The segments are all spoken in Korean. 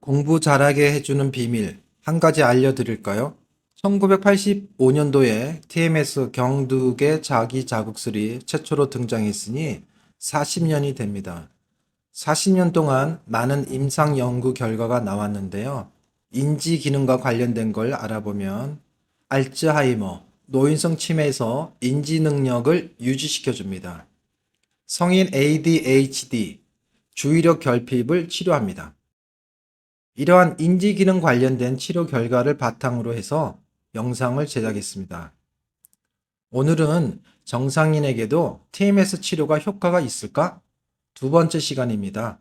공부 잘하게 해주는 비밀 한 가지 알려드릴까요? 1985년도에 TMS 경두계 자기 자극술이 최초로 등장했으니 40년이 됩니다. 40년 동안 많은 임상 연구 결과가 나왔는데요. 인지 기능과 관련된 걸 알아보면 알츠하이머, 노인성 치매에서 인지 능력을 유지시켜 줍니다. 성인 ADHD, 주의력 결핍을 치료합니다. 이러한 인지기능 관련된 치료 결과를 바탕으로 해서 영상을 제작했습니다. 오늘은 정상인에게도 TMS 치료가 효과가 있을까? 두 번째 시간입니다.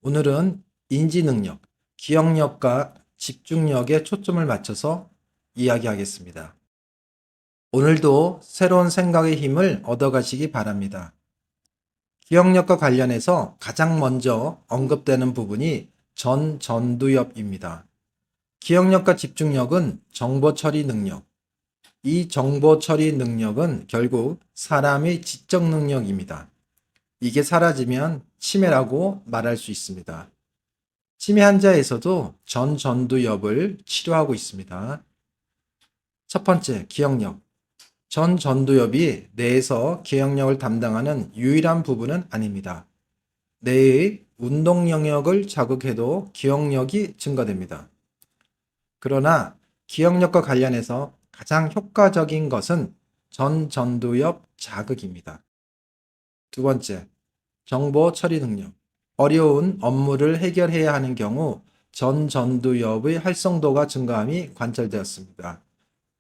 오늘은 인지능력, 기억력과 집중력에 초점을 맞춰서 이야기하겠습니다. 오늘도 새로운 생각의 힘을 얻어가시기 바랍니다. 기억력과 관련해서 가장 먼저 언급되는 부분이 전두엽입니다. 기억력과 집중력은 정보 처리 능력. 이 정보 처리 능력은 결국 사람의 지적 능력입니다. 이게 사라지면 치매라고 말할 수 있습니다. 치매 환자에서도 전두엽을 치료하고 있습니다. 첫 번째, 기억력. 전두엽이 뇌에서 기억력을 담당하는 유일한 부분은 아닙니다. 뇌의 운동 영역을 자극해도 기억력이 증가됩니다. 그러나 기억력과 관련해서 가장 효과적인 것은 전두엽 자극입니다. 두 번째, 정보 처리 능력. 어려운 업무를 해결해야 하는 경우 전두엽의 활성도가 증가함이 관찰되었습니다.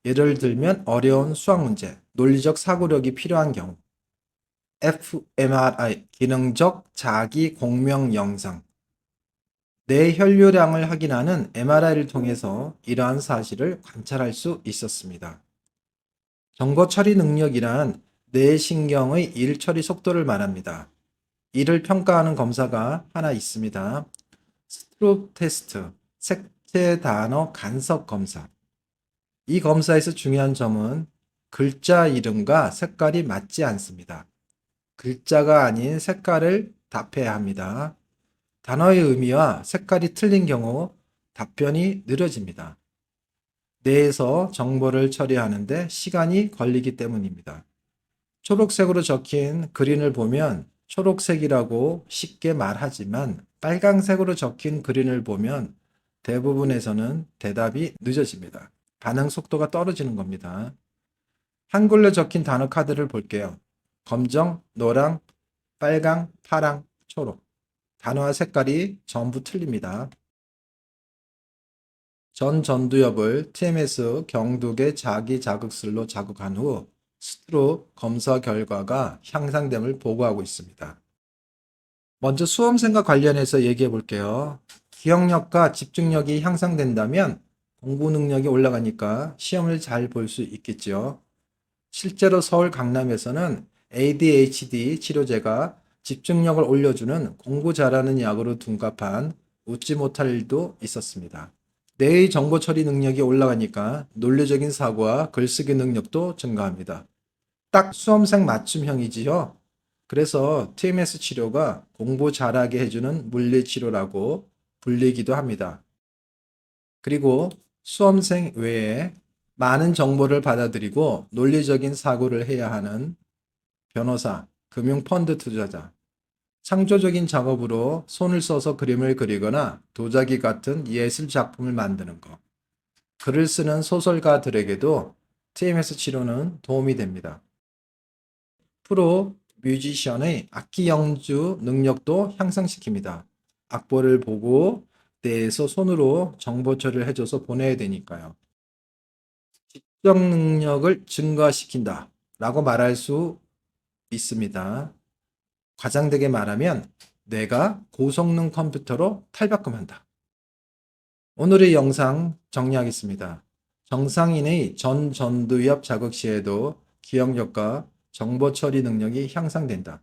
예를 들면 어려운 수학 문제, 논리적 사고력이 필요한 경우, fMRI, 기능적 자기 공명 영상, 뇌 혈류량을 확인하는 MRI를 통해서 이러한 사실을 관찰할 수 있었습니다. 정보 처리 능력이란 뇌 신경의 일 처리 속도를 말합니다. 이를 평가하는 검사가 하나 있습니다. 스트롭 테스트, 색채 단어 간섭 검사. 이 검사에서 중요한 점은 글자 이름과 색깔이 맞지 않습니다. 글자가 아닌 색깔을 답해야 합니다. 단어의 의미와 색깔이 틀린 경우 답변이 느려집니다. 뇌에서 정보를 처리하는데 시간이 걸리기 때문입니다. 초록색으로 적힌 그린을 보면 초록색이라고 쉽게 말하지만 빨강색으로 적힌 그린을 보면 대부분에서는 대답이 늦어집니다. 반응 속도가 떨어지는 겁니다. 한글로 적힌 단어 카드를 볼게요. 검정, 노랑, 빨강, 파랑, 초록. 단어와 색깔이 전부 틀립니다. 전두엽을 TMS 경두계 자기 자극술로 자극한 후 스트록 검사 결과가 향상됨을 보고하고 있습니다. 먼저 수험생과 관련해서 얘기해 볼게요. 기억력과 집중력이 향상된다면 공부 능력이 올라가니까 시험을 잘 볼 수 있겠죠. 실제로 서울 강남에서는 ADHD 치료제가 집중력을 올려주는 공부 잘하는 약으로 둔갑한 웃지 못할 일도 있었습니다. 뇌의 정보 처리 능력이 올라가니까 논리적인 사고와 글쓰기 능력도 증가합니다. 딱 수험생 맞춤형이지요. 그래서 TMS 치료가 공부 잘하게 해주는 물리치료라고 불리기도 합니다. 그리고 수험생 외에 많은 정보를 받아들이고 논리적인 사고를 해야 하는 변호사, 금융펀드 투자자, 창조적인 작업으로 손을 써서 그림을 그리거나 도자기 같은 예술 작품을 만드는 것, 글을 쓰는 소설가들에게도 TMS 치료는 도움이 됩니다. 프로 뮤지션의 악기 연주 능력도 향상시킵니다. 악보를 보고 뇌에서 손으로 정보 처리를 해줘서 보내야 되니까요. 지적 능력을 증가시킨다 라고 말할 수 있습니다. 과장되게 말하면 뇌가 고성능 컴퓨터로 탈바꿈한다. 오늘의 영상 정리하겠습니다. 정상인의 전두엽 자극 시에도 기억력과 정보 처리 능력이 향상된다.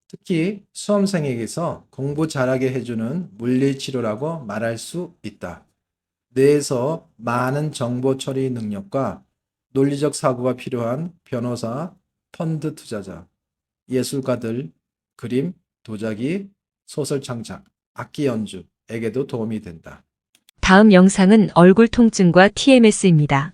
특히 수험생에게서 공부 잘하게 해주는 물리치료라고 말할 수 있다. 뇌에서 많은 정보 처리 능력과 논리적 사고가 필요한 변호사, 펀드 투자자, 예술가들, 그림, 도자기, 소설 창작, 악기 연주, 에게도 도움이 된다. 다음 영상은 얼굴 통증과 TMS입니다.